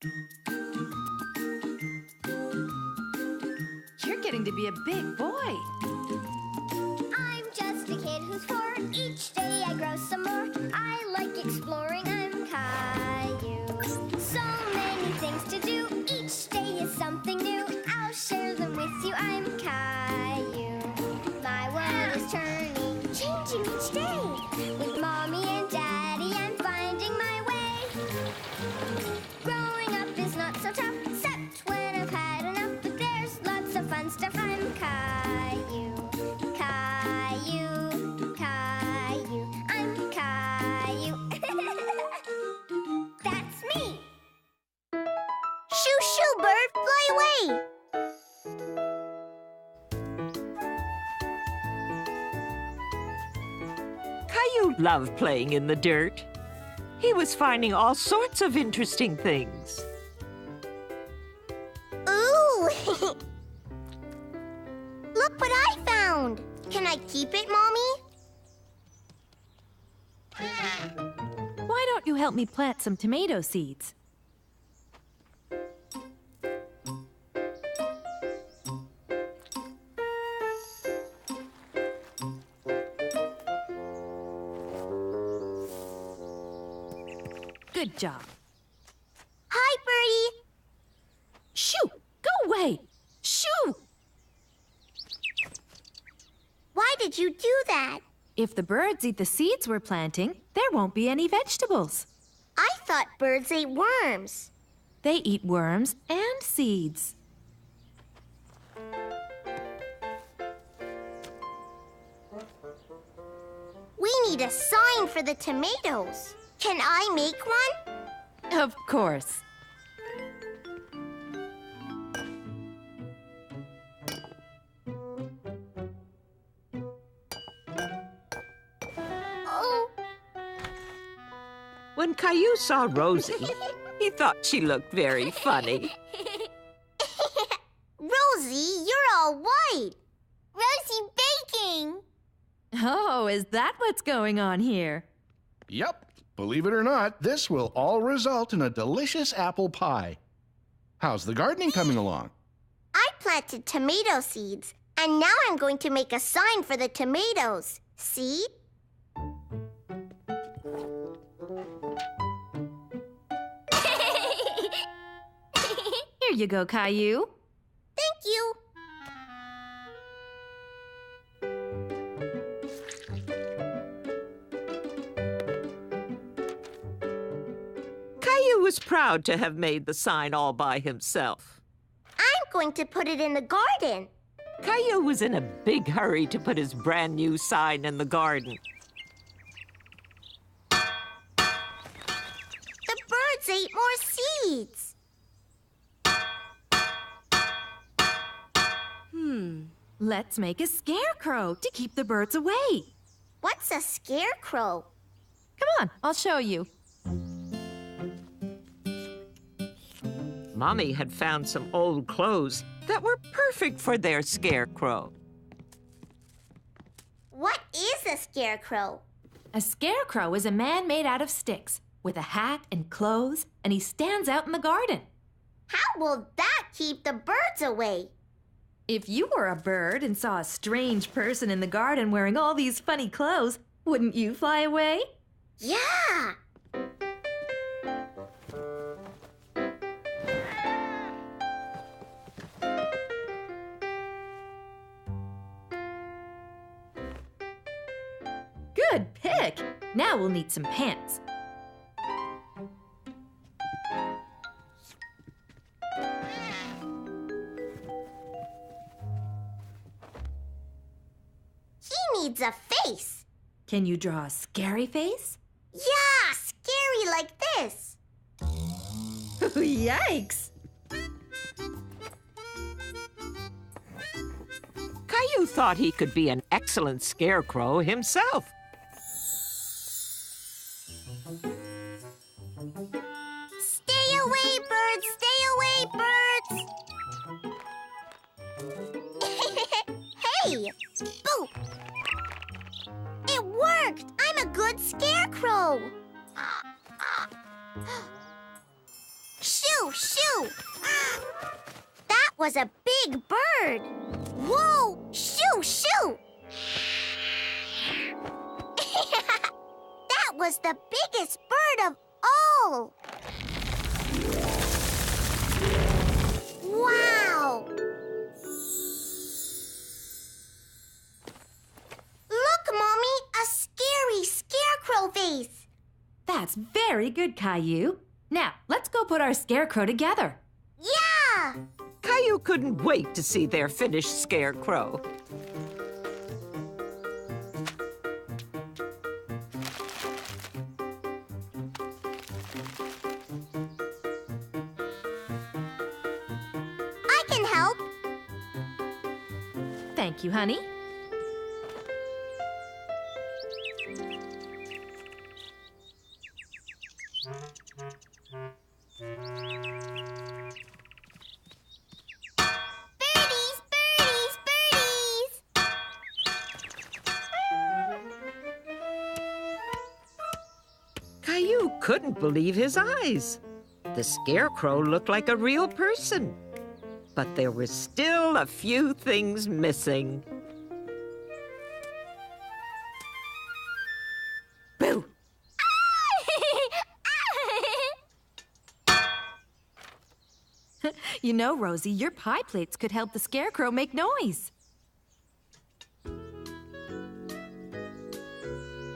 You're getting to be a big boy. I'm just a kid who's 4. Each day I grow some more. I like exploring. I'm Caillou. So many things to do. Each day is something new. I'll share them with you. I'm Caillou. My world is turning, changing each day. With Mommy and Daddy, I'm finding my way. Growing up is not so tough, except when I've had enough. But there's lots of fun stuff. I'm Caillou. Caillou, Caillou, I'm Caillou. That's me. Shoo, shoo, bird, fly away. Caillou loved playing in the dirt. He was finding all sorts of interesting things. Ooh! Look what I found. Can I keep it, Mommy? Why don't you help me plant some tomato seeds? Good job. Hi, Birdie. Shoo! Go away! Shoo! Why did you do that? If the birds eat the seeds we're planting, there won't be any vegetables. I thought birds ate worms. They eat worms and seeds. We need a sign for the tomatoes. Can I make one? Of course. Oh. When Caillou saw Rosie, he thought she looked very funny. Rosie, you're all white. Rosie baking. Oh, is that what's going on here? Yep. Believe it or not, this will all result in a delicious apple pie. How's the gardening coming along? I planted tomato seeds, and now I'm going to make a sign for the tomatoes. See? Here you go, Caillou. Thank you. Caillou was proud to have made the sign all by himself. I'm going to put it in the garden. Caillou was in a big hurry to put his brand new sign in the garden. The birds ate more seeds. Let's make a scarecrow to keep the birds away. What's a scarecrow? Come on, I'll show you. Mommy had found some old clothes that were perfect for their scarecrow. What is a scarecrow? A scarecrow is a man made out of sticks with a hat and clothes, and he stands out in the garden. How will that keep the birds away? If you were a bird and saw a strange person in the garden wearing all these funny clothes, wouldn't you fly away? Yeah! Good pick! Now we'll need some pants. He needs a face. Can you draw a scary face? Yeah, scary like this. Yikes! Caillou thought he could be an excellent scarecrow himself. Stay away, birds! Stay away, birds! Hey! Boo! It worked! I'm a good scarecrow! Shoo! Shoo! Shoo! That was a big bird. Whoa! Shoo! Shoo! That was the biggest bird of all. Wow! Look, Mommy, a scary scarecrow face. That's very good, Caillou. Now, let's go put our scarecrow together. Yeah! Caillou couldn't wait to see their finished scarecrow. I can help. Thank you, honey. Birdies, birdies, birdies! Caillou couldn't believe his eyes. The scarecrow looked like a real person. But there were still a few things missing. Boo! You know, Rosie, your pie plates could help the scarecrow make noise.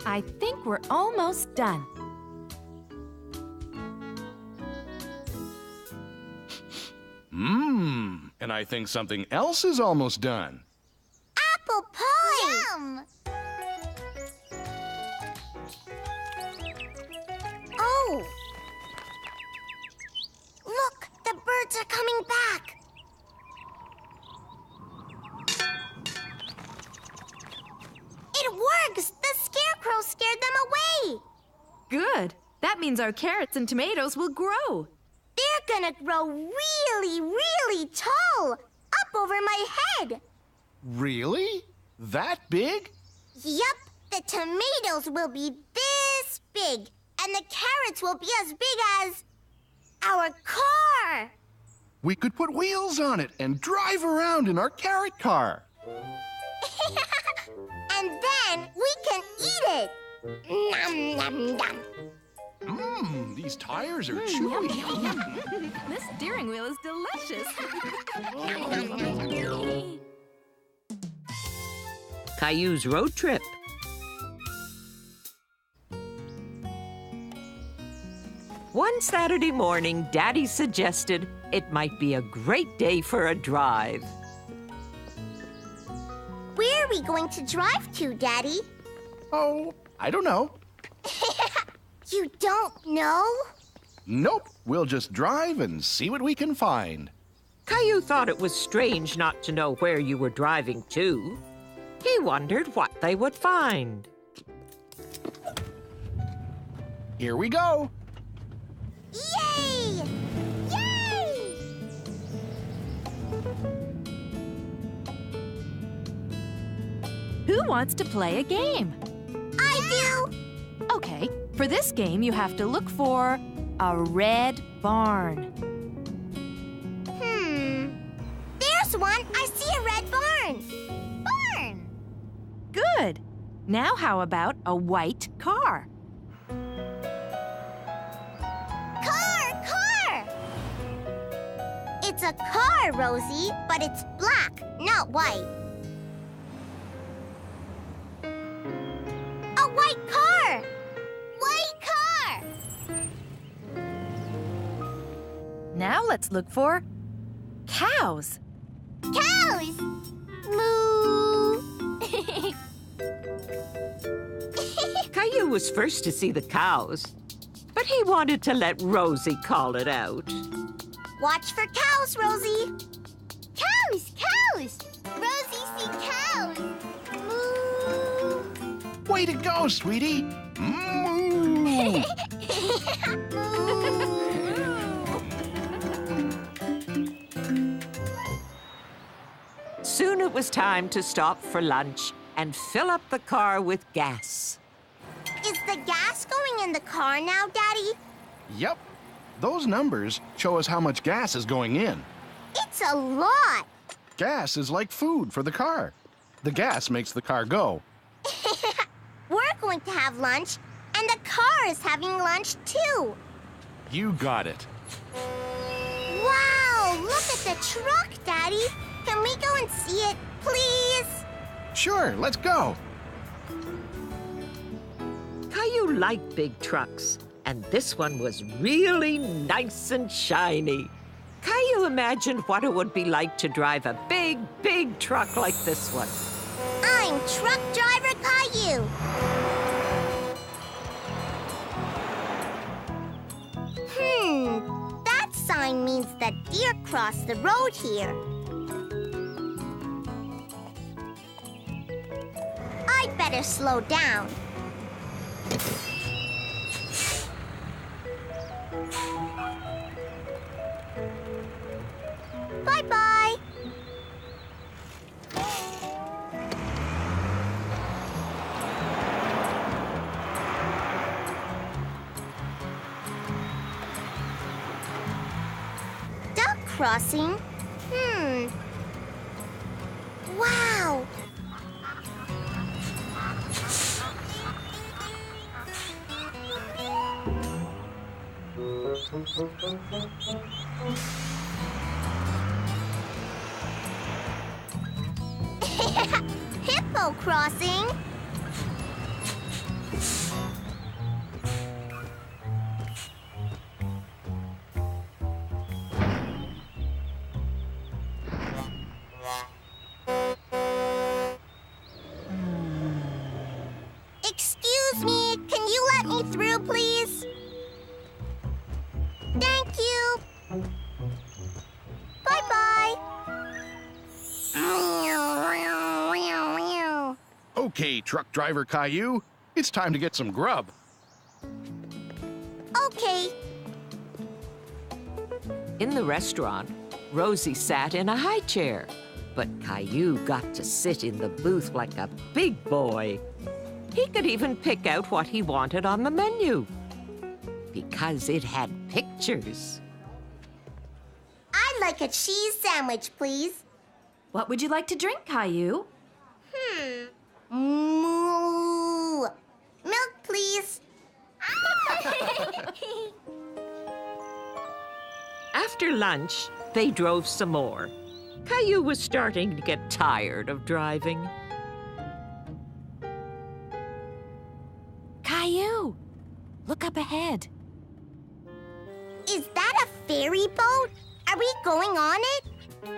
I think we're almost done. And I think something else is almost done. Apple pie! Yum! Oh! Look, the birds are coming back. It works! The scarecrow scared them away. Good. That means our carrots and tomatoes will grow. They're gonna grow really, really tall, up over my head. Really? That big? Yup, the tomatoes will be this big, and the carrots will be as big as our car. We could put wheels on it and drive around in our carrot car. And then we can eat it. Nom, nom, nom. These tires are chewy. This steering wheel is delicious. Caillou's road trip. One Saturday morning, Daddy suggested it might be a great day for a drive. Where are we going to drive to, Daddy? Oh, I don't know. You don't know? Nope, we'll just drive and see what we can find. Caillou thought it was strange not to know where you were driving to. He wondered what they would find. Here we go. Yay! Yay! Who wants to play a game? I do! Okay, for this game, you have to look for a red barn. There's one. I see a red barn. Barn! Good. Now how about a white car? Car! Car! It's a car, Rosie, but it's black, not white. A white car! White car! Now let's look for cows. Cows! Moo! Caillou was first to see the cows, but he wanted to let Rosie call it out. Watch for cows, Rosie. Cows! Cows! Rosie, see cows! Moo! Way to go, sweetie. Moo. Soon it was time to stop for lunch and fill up the car with gas. Is the gas going in the car now, Daddy? Yep. Those numbers show us how much gas is going in. It's a lot. Gas is like food for the car. The gas makes the car go. We're going to have lunch, and the car is having lunch too. You got it. Wow, look at the truck, Daddy. Can we go and see it, please? Sure, let's go. Caillou liked big trucks, and this one was really nice and shiny. Caillou imagined what it would be like to drive a big, big truck like this one. I'm truck driver Caillou. That sign means that deer cross the road here. I'd better slow down. Bye-bye. Duck crossing? Wow. Hippo crossing. Excuse me, can you let me through, please? Thank you. Bye-bye. Okay, truck driver Caillou, it's time to get some grub. Okay. In the restaurant, Rosie sat in a high chair, but Caillou got to sit in the booth like a big boy. He could even pick out what he wanted on the menu, because it had pictures. I'd like a cheese sandwich, please. What would you like to drink, Caillou? Moo. Milk, please. After lunch, they drove some more. Caillou was starting to get tired of driving. Caillou, look up ahead. Is that a ferry boat? Are we going on it?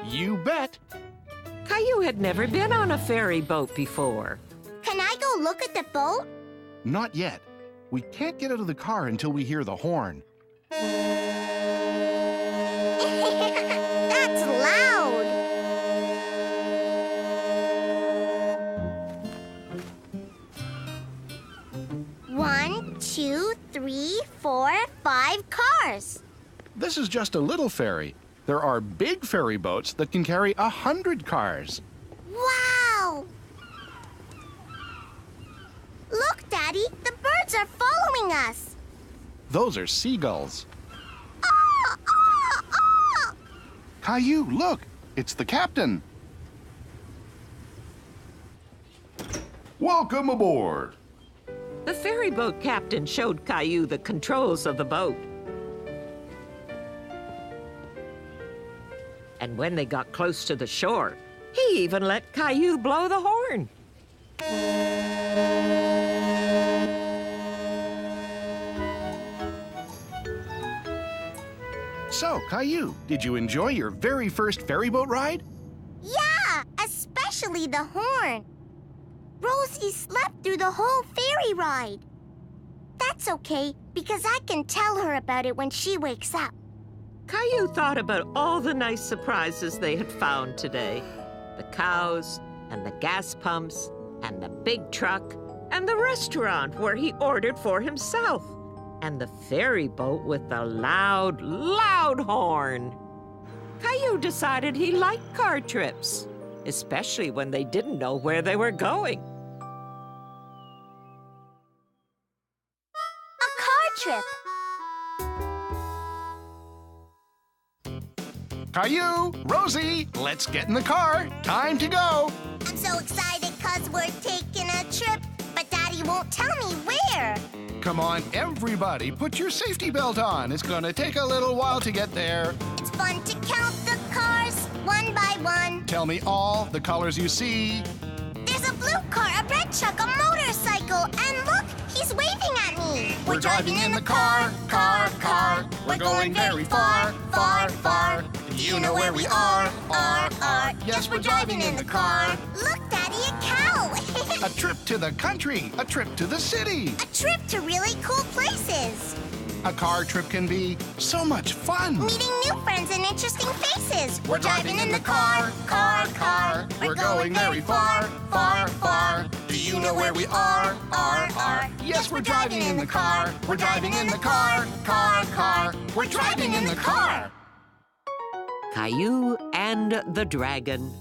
You bet. Caillou had never been on a ferry boat before. Can I go look at the boat? Not yet. We can't get out of the car until we hear the horn. That's loud. One, two, three, 4, 5 cars. This is just a little ferry. There are big ferry boats that can carry 100 cars. Wow! Look, Daddy, the birds are following us. Those are seagulls. Ah, ah, ah! Caillou, look! It's the captain. Welcome aboard. The ferry boat captain showed Caillou the controls of the boat. And when they got close to the shore, he even let Caillou blow the horn. So, Caillou, did you enjoy your very first ferry boat ride? Yeah, especially the horn. Rosie slept through the whole ferry ride. That's okay, because I can tell her about it when she wakes up. Caillou thought about all the nice surprises they had found today. The cows, and the gas pumps, and the big truck, and the restaurant where he ordered for himself, and the ferry boat with the loud, loud horn. Caillou decided he liked car trips, especially when they didn't know where they were going. A car trip. Caillou, Rosie, let's get in the car. Time to go. I'm so excited because we're taking a trip, but Daddy won't tell me where. Come on, everybody, put your safety belt on. It's gonna take a little while to get there. It's fun to count the cars one by one. Tell me all the colors you see. There's a blue car, a red truck, a motorcycle, and look, he's waving at me. We're driving in the car. We're going very far. Do you know where we are? Yes, we're driving in the car. Look, Daddy, a cow. A trip to the country, a trip to the city. A trip to really cool places. A car trip can be so much fun. Meeting new friends and interesting faces. We're driving in the car. We're going very far. Do you know where we are? Yes, we're driving in the car. We're driving in the car. We're driving in the car. Caillou and the Dragon.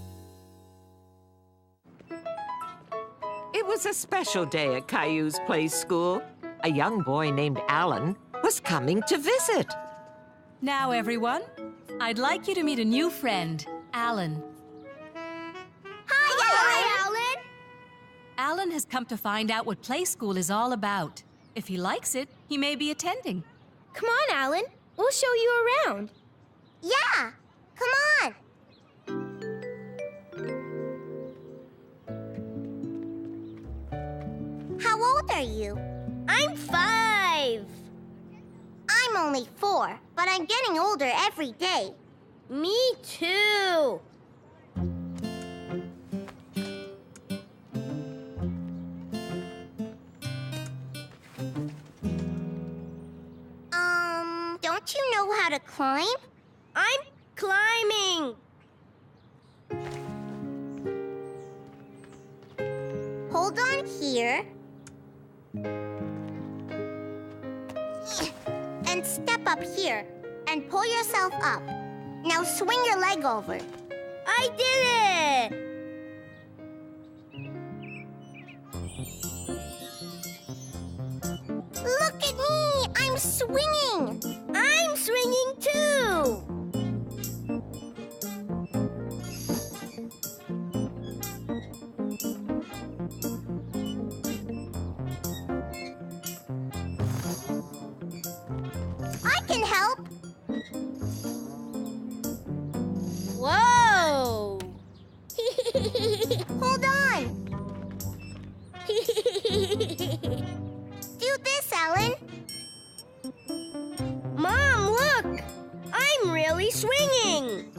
It was a special day at Caillou's play school. A young boy named Alan was coming to visit. Now, everyone, I'd like you to meet a new friend, Alan. Hi, Alan. Alan has come to find out what play school is all about. If he likes it, he may be attending. Come on, Alan. We'll show you around. Yeah, come on. How old are you? I'm 5. I'm only 4, but I'm getting older every day. Me too. Don't you know how to climb? I'm climbing. Hold on here. And step up here. And pull yourself up. Now swing your leg over. I did it! Look at me! I'm swinging! I'm swinging too! I can help! Whoa! Hold on! Do this, Alan. Mom, look! I'm really swinging!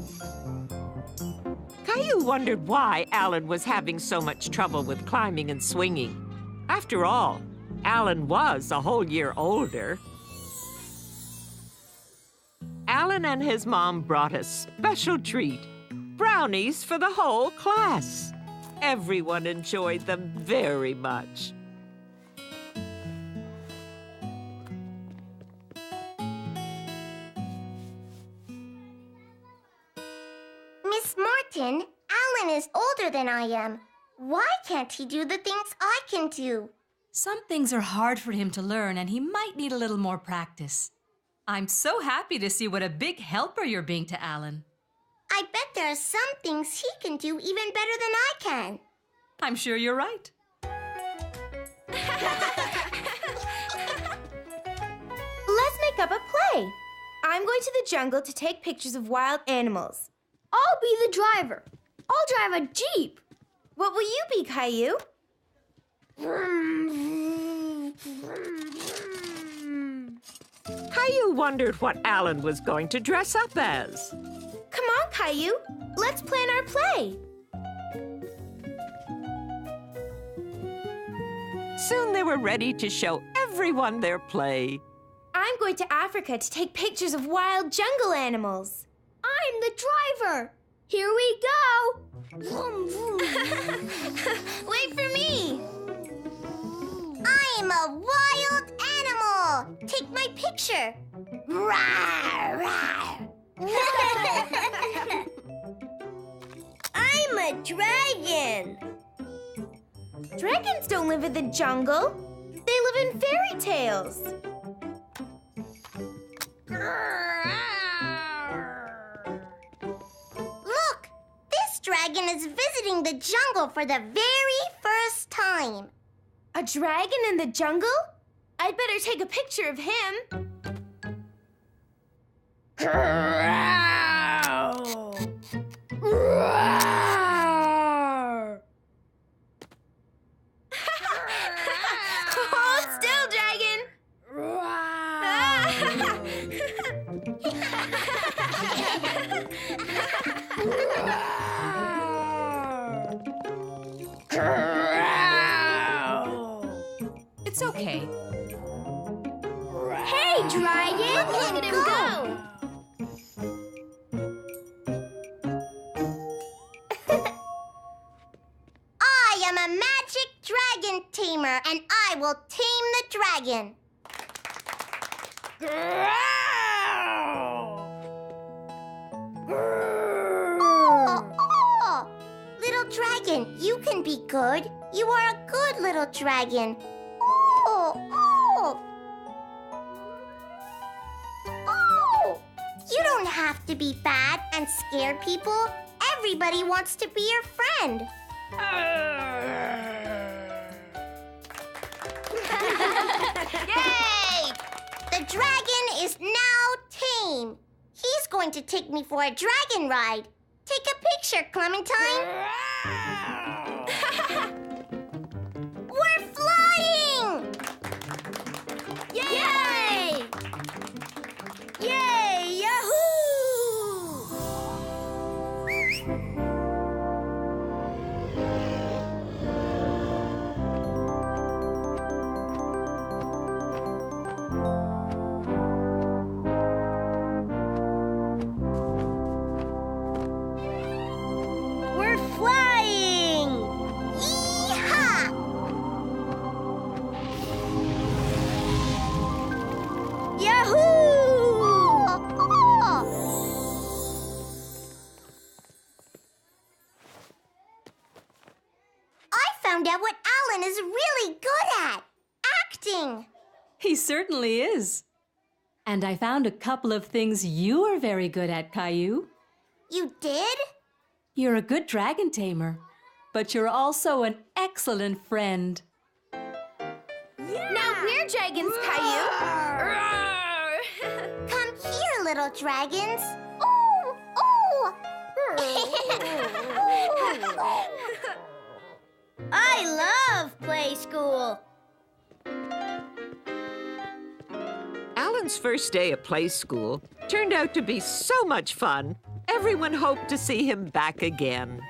Caillou wondered why Alan was having so much trouble with climbing and swinging. After all, Alan was a whole year older. Alan and his mom brought a special treat, brownies for the whole class. Everyone enjoyed them very much. Miss Martin, Alan is older than I am. Why can't he do the things I can do? Some things are hard for him to learn, and he might need a little more practice. I'm so happy to see what a big helper you're being to Alan. I bet there are some things he can do even better than I can. I'm sure you're right. Let's make up a play. I'm going to the jungle to take pictures of wild animals. I'll be the driver. I'll drive a jeep. What will you be, Caillou? Caillou wondered what Alan was going to dress up as. Come on, Caillou. Let's plan our play. Soon they were ready to show everyone their play. I'm going to Africa to take pictures of wild jungle animals. I'm the driver. Here we go. Vroom, vroom. Wait for me. I'm a wild animal. Take my picture. Rawr, rawr. I'm a dragon. Dragons don't live in the jungle. They live in fairy tales. seeing the jungle for the very first time. A dragon in the jungle? I'd better take a picture of him. Hold still, dragon. It's okay. Hey, dragon! Look at him go! I am a magic dragon tamer, and I will tame the dragon. Oh, little dragon, you can be good. You are a good little dragon. Oh. You don't have to be bad and scare people. Everybody wants to be your friend. Yay! The dragon is now tame. He's going to take me for a dragon ride. Take a picture, Clementine. We're flying! Yay! Yay! Yahoo! We're flying! Yee-haw! Yahoo! I found out what Alan is really good at. Acting. He certainly is. And I found a couple of things you are very good at, Caillou. You did? You're a good dragon tamer, but you're also an excellent friend. Now we're dragons, Caillou. Come here, little dragons. I love play school. Alan's first day at play school turned out to be so much fun. Everyone hoped to see him back again.